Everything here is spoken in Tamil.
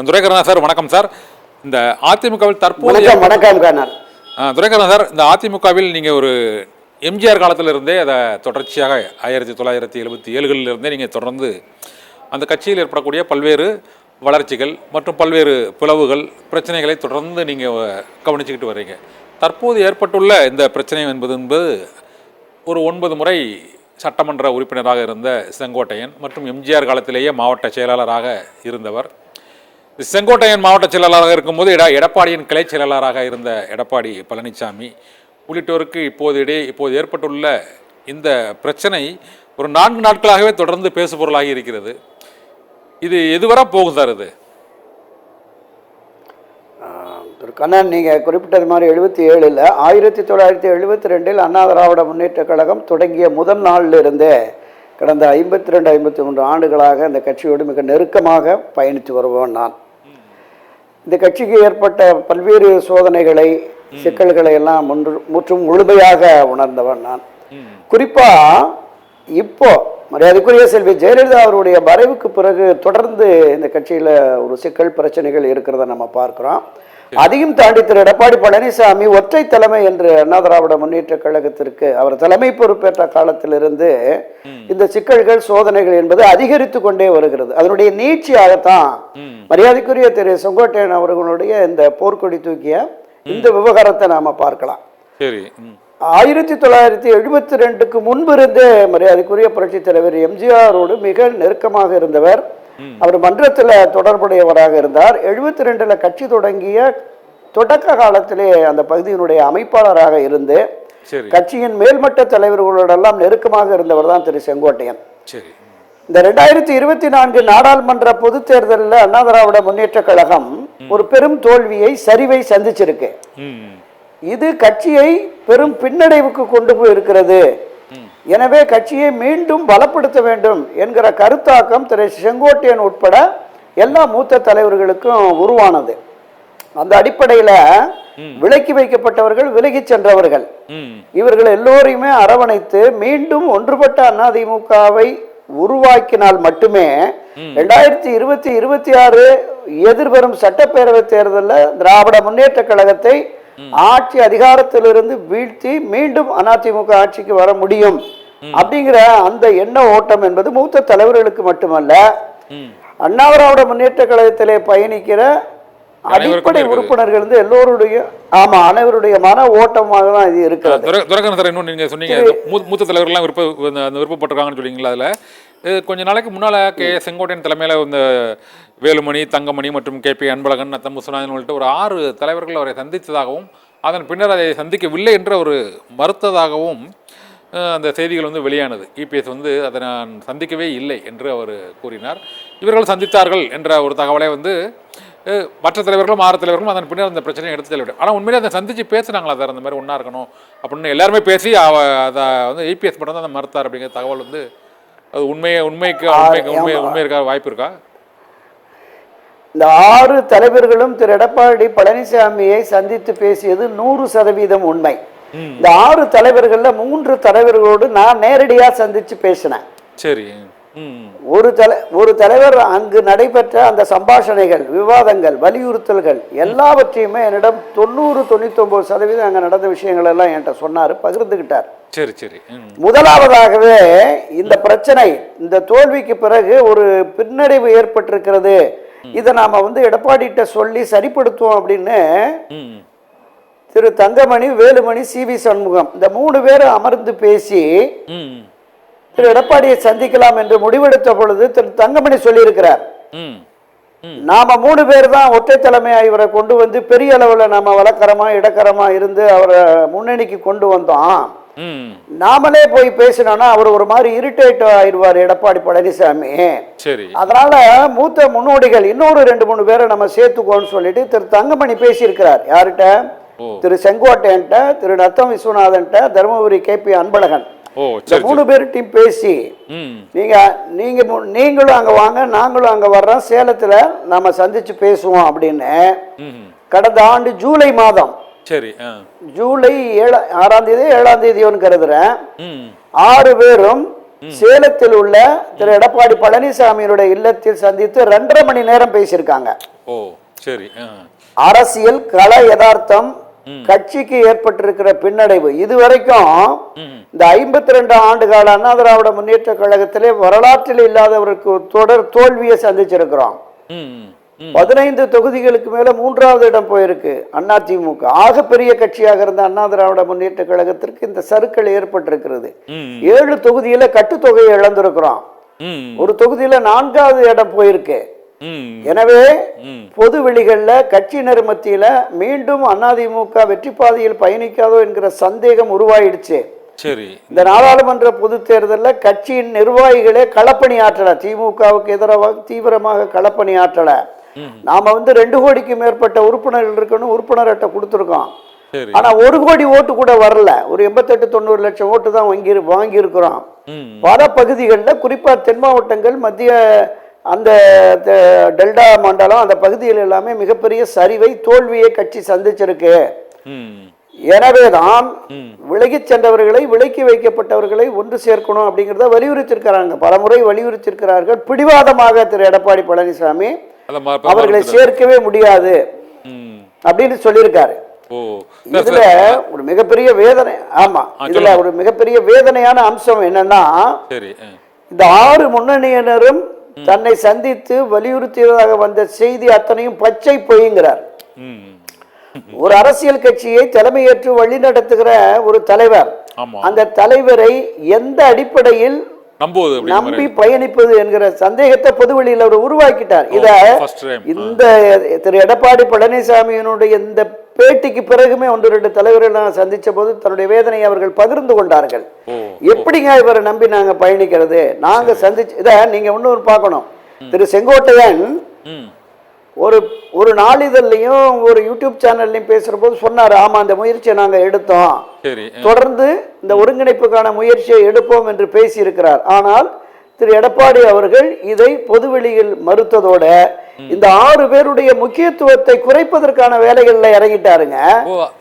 துரைக்கண்ணா சார், வணக்கம் சார். இந்த அதிமுகவில் தற்போது துரைக்கண்ணா சார், இந்த அதிமுகவில் நீங்கள் ஒரு எம்ஜிஆர் காலத்திலிருந்தே அதை தொடர்ச்சியாக 1977களிலிருந்தே நீங்கள் தொடர்ந்து அந்த கட்சியில் ஏற்படக்கூடிய பல்வேறு வளர்ச்சிகள் மற்றும் பல்வேறு பிளவுகள் பிரச்சனைகளை தொடர்ந்து நீங்கள் கவனிச்சுக்கிட்டு வர்றீங்க. தற்போது ஏற்பட்டுள்ள இந்த பிரச்சனை என்பது ஒரு 9 முறை சட்டமன்ற உறுப்பினராக இருந்த செங்கோட்டையன் மற்றும் எம்ஜிஆர் காலத்திலேயே மாவட்ட செயலாளராக இருந்தவர். செங்கோட்டையன் மாவட்ட செயலாளராக இருக்கும்போது எடப்பாடியின் கிளை செயலாளராக இருந்த எடப்பாடி பழனிசாமி உள்ளிட்டோருக்கு இப்போது ஏற்பட்டுள்ள இந்த பிரச்சனை ஒரு 4 நாட்களாகவே தொடர்ந்து பேசுபொருளாகி இருக்கிறது. இது எதுவரை போகும் சார்? இது கண்ணன், நீங்கள் குறிப்பிட்டது மாதிரி 77ல் 1972 அண்ணா திராவிட முன்னேற்ற கழகம் தொடங்கிய முதல் நாளில் இருந்தே கடந்த 52-53 ஆண்டுகளாக இந்த கட்சியோடு மிக நெருக்கமாக பயணித்து வருவேன் நான். இந்த கட்சிக்கு ஏற்பட்ட பல்வேறு சோதனைகளை, சிக்கல்களை எல்லாம் முற்றும் முழுமையாக உணர்ந்தவன் நான். குறிப்பாக இப்போ மரியாதைக்குரிய செல்வி ஜெயலலிதா அவருடைய மறைவுக்கு பிறகு தொடர்ந்து இந்த கட்சியில் ஒரு சிக்கல் பிரச்சனைகள் இருக்கிறத நம்ம பார்க்குறோம். அதையும் தாண்டி திரு எடப்பாடி பழனிசாமி ஒற்றை தலைமை என்று அண்ணா திராவிட முன்னேற்ற கழகத்திற்கு அவர் தலைமை பொறுப்பேற்ற காலத்திலிருந்து இந்த சிக்கல்கள், சோதனைகள் என்பது அதிகரித்து கொண்டே வருகிறது. அதனுடைய நீட்சியாகத்தான் மரியாதைக்குரிய திரு செங்கோட்டையன் அவர்களுடைய இந்த போர்க்கொடி தூக்கிய இந்த விவகாரத்தை நாம பார்க்கலாம். 1972க்கு முன்பிருந்தே மரியாதைக்குரிய புரட்சி தலைவர் எம்ஜிஆரோடு மிக நெருக்கமாக இருந்தவர். அவர் மன்றத்தில் தொடர்புடையவராக இருந்தார். 72ல் கட்சி தொடங்கிய தொடக்க காலத்திலே அந்த பகுதியினுடைய அமைப்பாளராக இருந்து கட்சியின் மேல்மட்ட தலைவர்களோடெல்லாம் நெருக்கமாக இருந்தவர் தான் திரு செங்கோட்டையன். இந்த 2024 நாடாளுமன்ற பொதுத் தேர்தலில் அண்ணா திராவிட முன்னேற்ற கழகம் ஒரு பெரும் தோல்வியை, சரிவை சந்திச்சிருக்கு. இது கட்சியை பெரும் பின்னடைவுக்கு கொண்டு போயிருக்கிறது. எனவே கட்சியை மீண்டும் பலப்படுத்த வேண்டும் என்கிற கருத்தாக்கம் திரு செங்கோட்டையன் உட்பட எல்லா மூத்த தலைவர்களுக்கும் உருவானது. அந்த அடிப்படையில் விலக்கி வைக்கப்பட்டவர்கள், விலகி சென்றவர்கள், இவர்கள் எல்லோரையுமே அரவணைத்து மீண்டும் ஒன்றுபட்ட அதிமுகவை உருவாக்கினால் மட்டுமே 2026 எதிர்வரும் சட்டப்பேரவை தேர்தலில் திராவிட முன்னேற்ற கழகத்தை ஆட்சி அதிகாரத்திலிருந்து வீழ்த்தி மீண்டும் அதிமுக ஆட்சிக்கு வர முடியும் அப்படிங்கிற அந்த எண்ண ஓட்டம் என்பது மூத்த தலைவர்களுக்கு மட்டுமல்ல, அண்ணா திராவிட முன்னேற்ற கழகத்திலே பயணிக்கிற அடிப்படை உறுப்பினர்கள் வந்து எல்லோருடைய அனைவருடைய மன ஓட்டமாக தான் இது இருக்கிறது. இன்னொன்று நீங்க சொன்னீங்க, மூத்த தலைவர்கள்லாம் விருப்பப்பட்டிருக்காங்கன்னு சொன்னீங்களா? அதில் கொஞ்ச நாளைக்கு முன்னால் செங்கோட்டையன் தலைமையில் இந்த வேலுமணி, தங்கமணி மற்றும் KP அன்பழகன், நத்தம் விஸ்வநாதன் உள்ளிட்ட ஒரு 6 தலைவர்கள் அவரை சந்தித்ததாகவும் அதன் பின்னர் அதை சந்திக்கவில்லை என்ற ஒரு மறுத்ததாகவும் அந்த செய்திகள் வந்து வெளியானது. EPS வந்து அதை நான் சந்திக்கவே இல்லை என்று அவர் கூறினார். இவர்கள் சந்தித்தார்கள் என்ற ஒரு தகவலை வந்து மற்ற தலைவர்களும் 6 தலைவர்களும் அதன் பின்னர் அந்த பிரச்சனையை எடுத்து செல்ல வேண்டும். ஆனால் உண்மையிலே அதை சந்தித்து பேசுனாங்களா சார்? அந்த மாதிரி ஒன்றா இருக்கணும் அப்படின்னு எல்லாருமே பேசி அதை வந்து EPS மட்டும் தான் அதை மறுத்தார் அப்படிங்கிற தகவல் வந்து அது உண்மைக்கு இருக்க வாய்ப்பு இருக்கா? இந்த 6 தலைவர்களும் திரு எடப்பாடி பழனிசாமியை சந்தித்து பேசியது 100% உண்மை. இந்த 6 தலைவர்கள்ல 3 தலைவர்களோடு நான் நேரடியா சந்திச்சு பேசினேன். சரி. ஒரு தலைவர் அங்கு நடைபெற்ற அந்த சம்பாஷணைகள், விவாதங்கள், வலியுறுத்தல்கள் எல்லாவற்றையுமே என்னிடம் 90-99% அங்க நடந்த விஷயங்கள் எல்லாம் என்கிட்ட சொன்னாரு, பகிர்ந்துகிட்டார். சரி சரி. முதலாவதாகவே இந்த பிரச்சனை, இந்த தோல்விக்கு பிறகு ஒரு பின்னடைவு ஏற்பட்டிருக்கிறது, இதை நாம வந்து எடப்பாடிட்ட சொல்லி சரிப்படுத்துவோம் அப்படின்னு திரு தங்கமணி, வேலுமணி, CV சண்முகம் இந்த 3 பேரும் அமர்ந்து பேசி திரு எடப்பாடியை சந்திக்கலாம் என்று முடிவெடுத்த பொழுது திரு தங்கமணி சொல்லியிருக்கிறார், நாம 3 பேர் தான் ஒற்றை தலைமையா இவரை கொண்டு வந்து பெரிய அளவுல நாம வழக்கரமா இடக்கரமா இருந்து அவரை முன்னணிக்கு கொண்டு வந்தோம். நாமளே போய் பேசினோம்னா அவர் ஒரு மாதிரி இரிட்டேட் ஆயிடுவார் எடப்பாடி பழனிசாமி. அதனால மூத்த முன்னோடிகள் இன்னொரு 2-3 பேரை நம்ம சேர்த்துக்கோன்னு சொல்லிட்டு திரு தங்கமணி பேசியிருக்கிறார். யார்கிட்ட? திரு செங்கோட்டையன்ட்ட, திரு நத்தம் விஸ்வநாதன்ட்ட, தருமபுரி KP அன்பழகன், 3 பேர்கிட்டையும் பேசி நீங்களும் அங்க வாங்க, நாங்களும் அங்க வர்றோம், சேலத்துல நாம சந்திச்சு பேசுவோம் அப்படின்னு கடந்த ஆண்டு ஜூலை மாதம், ஜூலை 6ஆம் தேதி 7ஆம் தேதியோன்னு கருதுறேன், 6 பேரும் சேலத்தில் உள்ள திரு எடப்பாடி பழனிசாமியினுடைய இல்லத்தில் சந்தித்து 2.5 மணி நேரம் பேசியிருக்காங்க. ஓ சரி. அரசியல் கள யதார்த்தம், கட்சிக்கு ஏற்பட்டிருக்கிற பின்னடைவு, இதுவரைக்கும் இந்த 52 ஆண்டு கால அண்ணா திராவிட முன்னேற்ற கழகத்திலே வரலாற்றில் இல்லாதவருக்கு தொடர் தோல்வியை சந்திச்சிருக்கிறோம். 15 தொகுதிகளுக்கு மேல 3வது இடம் போயிருக்கு அதிமுக. ஆகப்பெரிய கட்சியாக இருந்த அண்ணா திராவிட முன்னேற்ற கழகத்திற்கு இந்த சறுக்கள் ஏற்பட்டிருக்கிறது. 7 தொகுதியில கட்டுத்தொகையை இழந்திருக்கிறோம். ஒரு தொகுதியில 4வது இடம் போயிருக்கு. எனவே பொது வெளிகள்ல கட்சியினர் மத்தியில மீண்டும் அதிமுக வெற்றி பாதையில் பயணிக்காதோ என்கிற சந்தேகம் உருவாயிடுச்சு. சரி. இந்த நாடாளுமன்ற பொது தேர்தலில் கட்சியின் நிர்வாகிகளே களப்பணி ஆற்றல, திமுகவுக்கு எதிராக தீவிரமாக களப்பணி ஆற்றல. நாம 2 கோடிக்கு மேற்பட்ட உறுப்பினர்கள் இருக்கணும், உறுப்பினர் அட்டை கொடுத்துருக்கோம். ஆனா 1 கோடி ஓட்டு கூட வரல. ஒரு 88-90 லட்சம் ஓட்டு தான் வாங்கி இருக்கிறோம். பல பகுதிகளில், குறிப்பா தென் மாவட்டங்கள், மத்திய அந்த டெல்டா மண்டலம், அந்த பகுதிகள் எல்லாமே மிகப்பெரிய சரிவை, தோல்வியை கட்சி சந்திச்சிருக்கு. எனவேதான் விலகி சென்றவர்களை, விலக்கி வைக்கப்பட்டவர்களை ஒன்று சேர்க்கணும் அப்படிங்கிறத வலியுறுத்திருக்கிறாங்க, பலமுறை வலியுறுத்திருக்கிறார்கள். பிடிவாதமாக திரு எடப்பாடி பழனிசாமி அவர்களை சேர்க்கவே முடியாது அப்படின்னு சொல்லியிருக்காரு. இதுல ஒரு மிகப்பெரிய வேதனை, ஆமா, இதுல ஒரு மிகப்பெரிய வேதனையான அம்சம் என்னன்னா, இந்த 6 முன்னணியினரும் தன்னை சந்தித்து வலியுறுத்தியதாக வந்த செய்தி அத்தனையும் பச்சை பொய்ங்கிறார். ஒரு அரசியல் கட்சியை தலைமையேற்று வழி நடத்துகிற ஒரு தலைவர், அந்த தலைவரை எந்த அடிப்படையில் நம்பி பயணிப்பது என்கிற சந்தேகத்தை பொதுவெளியில் அவர் உருவாக்கிட்டார். இந்த திரு எடப்பாடி பழனிசாமியினுடைய இந்த பேட்டிக்கு பிறகுமே 1-2 தலைவர்கள் நான் சந்திச்ச போது தன்னுடைய வேதனையை அவர்கள் பகிர்ந்து கொண்டார்கள். எப்படிங்க இவரை நம்பி நாங்க பயணிக்கிறது? நாங்க சந்திச்சு இத நீங்க இன்னொரு பார்க்கணும். திரு செங்கோட்டையன் ஒரு நாளிதழ்லையும் ஒரு யூடியூப் சேனல்லையும் பேசுற போது சொன்னாரு, ஆமா அந்த முயற்சியை நாங்க எடுத்தோம், தொடர்ந்து இந்த ஒருங்கிணைப்புக்கான முயற்சியை எடுப்போம் என்று பேசியிருக்கிறார். ஆனால் திரு எடப்பாடி அவர்கள் இதை பொதுவெளியில் மறுத்ததோட இந்த 6 பேருடைய முக்கியத்துவத்தை குறைப்பதற்கான வேலைகள்ல இறங்கிட்டாருங்க.